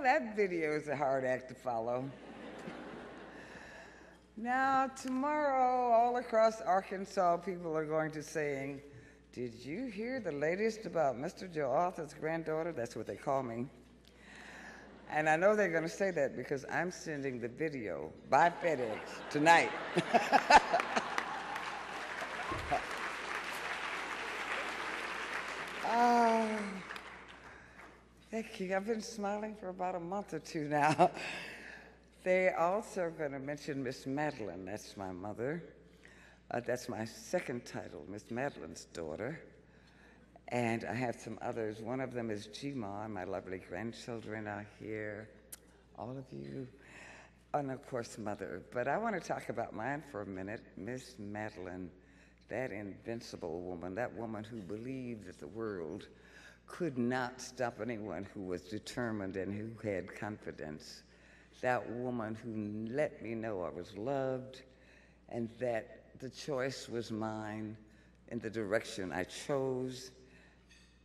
that video is a hard act to follow. Now, tomorrow, all across Arkansas, people are going to sing, "Did you hear the latest about Mr. Joe Arthur's granddaughter?" That's what they call me. And I know they're going to say that because I'm sending the video by FedEx tonight. Thank you. I've been smiling for about a month or two now. They also are going to mention Miss Madeline. That's my mother. That's my second title, Miss Madeline's daughter. And I have some others. One of them is G-Ma, my lovely grandchildren are here, all of you, and of course, Mother. But I want to talk about mine for a minute. Miss Madeline, that invincible woman, that woman who believed that the world could not stop anyone who was determined and who had confidence. That woman who let me know I was loved and that the choice was mine in the direction I chose.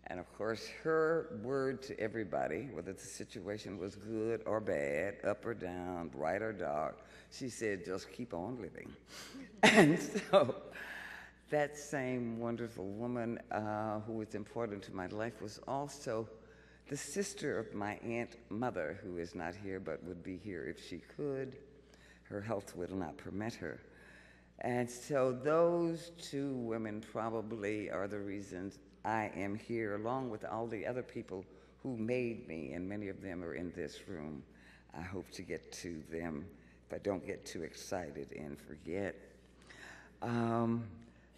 And of course, her word to everybody, whether the situation was good or bad, up or down, bright or dark, she said, just keep on living. And so that same wonderful woman who was important to my life was also the sister of my Aunt Mother, who is not here but would be here if she could. Her health will not permit her. And so those two women probably are the reasons I am here, along with all the other people who made me, and many of them are in this room. I hope to get to them if I don't get too excited and forget.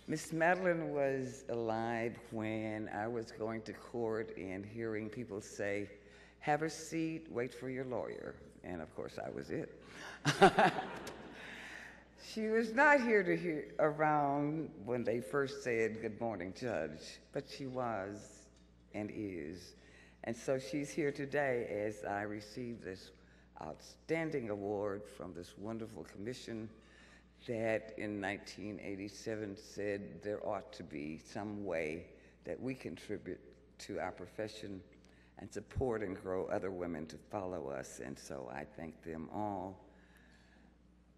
Miss Madeline was alive when I was going to court and hearing people say, "Have a seat, wait for your lawyer." And of course, I was it. She was not here to hear around when they first said, "Good morning, Judge," but she was and is. And so she's here today as I receive this outstanding award from this wonderful commission that in 1987 said there ought to be some way that we contribute to our profession and support and grow other women to follow us. And so I thank them all.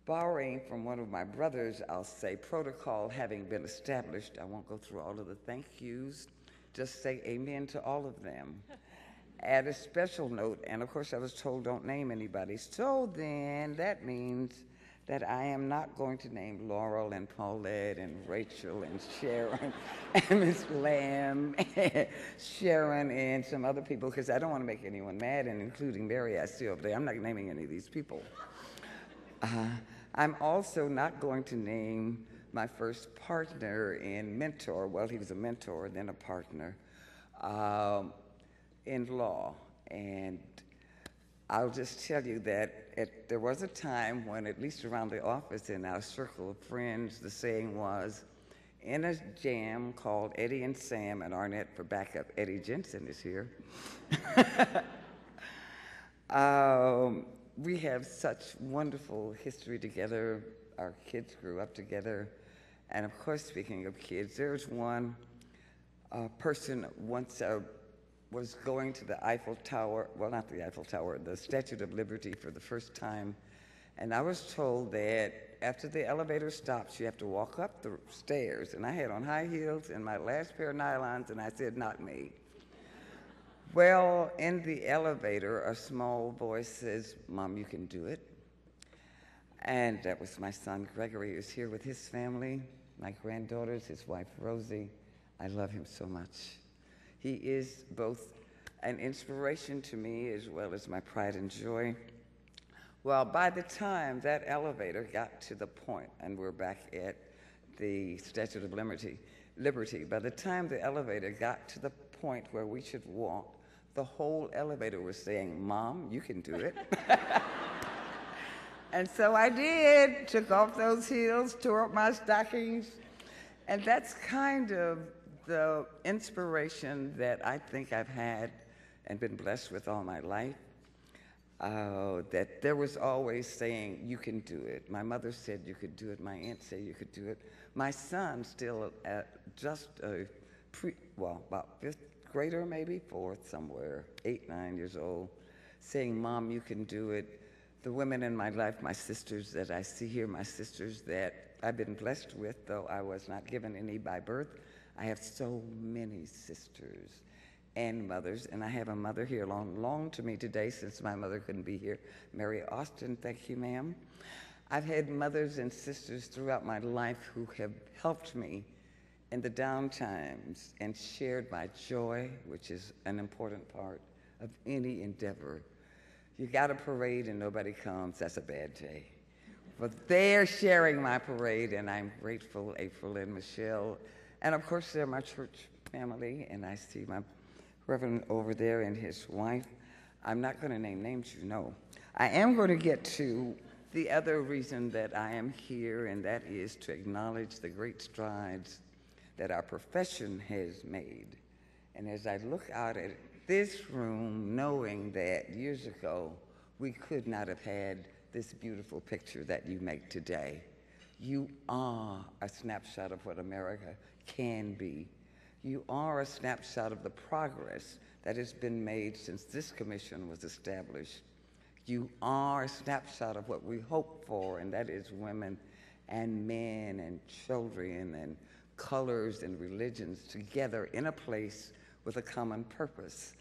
Borrowing from one of my brothers, I'll say, protocol having been established, I won't go through all of the thank yous, just say amen to all of them. Add a special note, and of course I was told don't name anybody, so then that means that I am not going to name Laurel and Paulette and Rachel and Sharon and Miss Lamb and Sharon and some other people, because I don't want to make anyone mad, and including Mary I see over there. I'm not naming any of these people. I'm also not going to name my first partner and mentor. Well, he was a mentor, then a partner in law. And I'll just tell you that there was a time when, at least around the office in our circle of friends, the saying was, in a jam called Eddie and Sam and Arnette for backup, Eddie Jensen is here. We have such wonderful history together. Our kids grew up together. And of course, speaking of kids, there's one person once was going to the Eiffel Tower, well, not the Eiffel Tower, the Statue of Liberty for the first time. And I was told that after the elevator stops, you have to walk up the stairs. And I had on high heels and my last pair of nylons, and I said, not me. Well, in the elevator, a small voice says, "Mom, you can do it." And that was my son, Gregory, who's here with his family, my granddaughters, his wife, Rosie. I love him so much. He is both an inspiration to me as well as my pride and joy. Well, by the time that elevator got to the point, and we're back at the Statue of Liberty, by the time the elevator got to the point where we should walk, the whole elevator was saying, "Mom, you can do it." And so I did, took off those heels, tore up my stockings, and that's kind of the inspiration that I think I've had and been blessed with all my life. That there was always saying, "You can do it." My mother said you could do it. My aunt said you could do it. My son, still just about fifth grader, maybe fourth, somewhere, 8, 9 years old, saying, Mom, you can do it. The women in my life, my sisters that I see here, my sisters that I've been blessed with, though I was not given any by birth. I have so many sisters and mothers, and I have a mother here long to me today since my mother couldn't be here. Mary Austin, thank you, ma'am. I've had mothers and sisters throughout my life who have helped me in the down times and shared my joy, which is an important part of any endeavor. You got a parade and nobody comes, that's a bad day. But they're sharing my parade, and I'm grateful, April and Michelle. And of course, they're my church family, and I see my Reverend over there and his wife. I'm not going to name names, you know. I am going to get to the other reason that I am here, and that is to acknowledge the great strides that our profession has made. And as I look out at this room, knowing that years ago we could not have had this beautiful picture that you make today. You are a snapshot of what America can be. You are a snapshot of the progress that has been made since this commission was established. You are a snapshot of what we hope for, and that is women and men and children and colors and religions together in a place with a common purpose.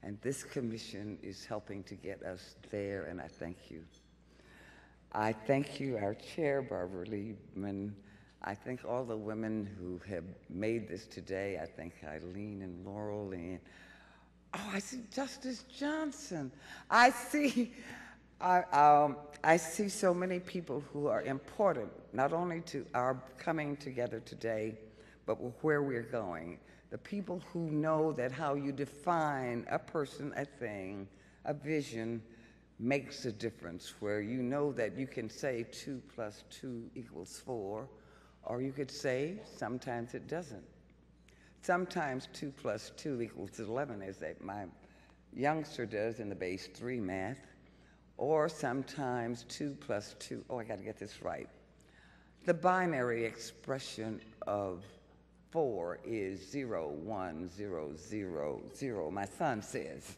And this commission is helping to get us there, and I thank you. I thank you, our chair, Barbara Liebman. I thank all the women who have made this today. I thank Eileen and Laurel and, oh, I see Justice Johnson. I see so many people who are important, not only to our coming together today, but where we're going. The people who know that how you define a person, a thing, a vision makes a difference, where you know that you can say 2 + 2 = 4, or you could say sometimes it doesn't. Sometimes 2 + 2 = 11, as my youngster does in the base 3 math, or sometimes 2 + 2, oh, I got to get this right. The binary expression of 4 is 0, 1, 0, 0, 0, my son says.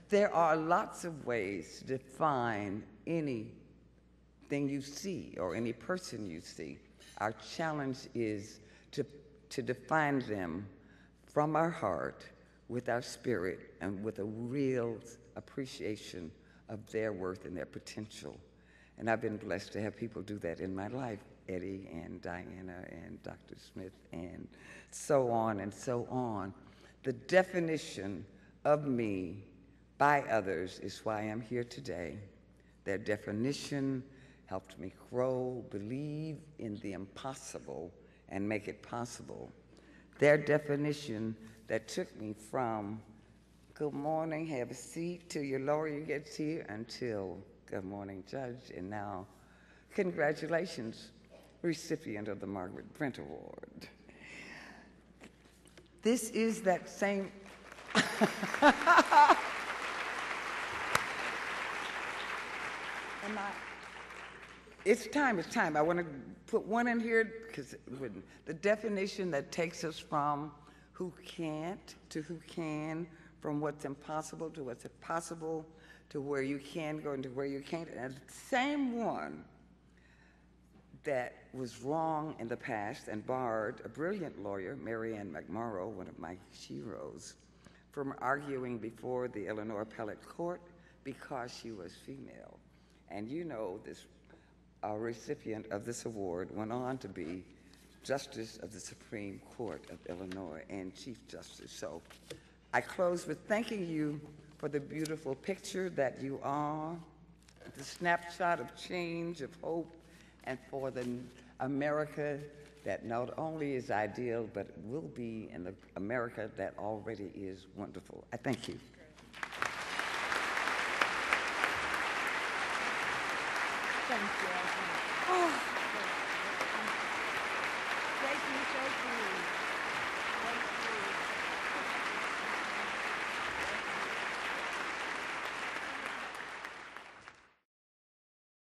There are lots of ways to define anything you see or any person you see. Our challenge is to define them from our heart, with our spirit, and with a real appreciation of their worth and their potential. And I've been blessed to have people do that in my life. Eddie and Diana and Dr. Smith and so on and so on. The definition of me by others is why I'm here today. Their definition helped me grow, believe in the impossible, and make it possible. Their definition that took me from good morning, have a seat, till your lawyer gets here, until good morning, Judge, and now congratulations, recipient of the Margaret Brent Award. This is that same, it's time. I want to put one in here because the definition that takes us from who can't to who can, from what's impossible to what's possible, to where you can go and to where you can't. And the same one that was wrong in the past and barred a brilliant lawyer, Mary Ann McMorrow, one of my heroes, from arguing before the Illinois Appellate Court because she was female. And you know, this recipient of this award went on to be Justice of the Supreme Court of Illinois and Chief Justice. So I close with thanking you for the beautiful picture that you are, the snapshot of change, of hope, and for the America that not only is ideal, but will be in the America that already is wonderful. I thank you. Thank you.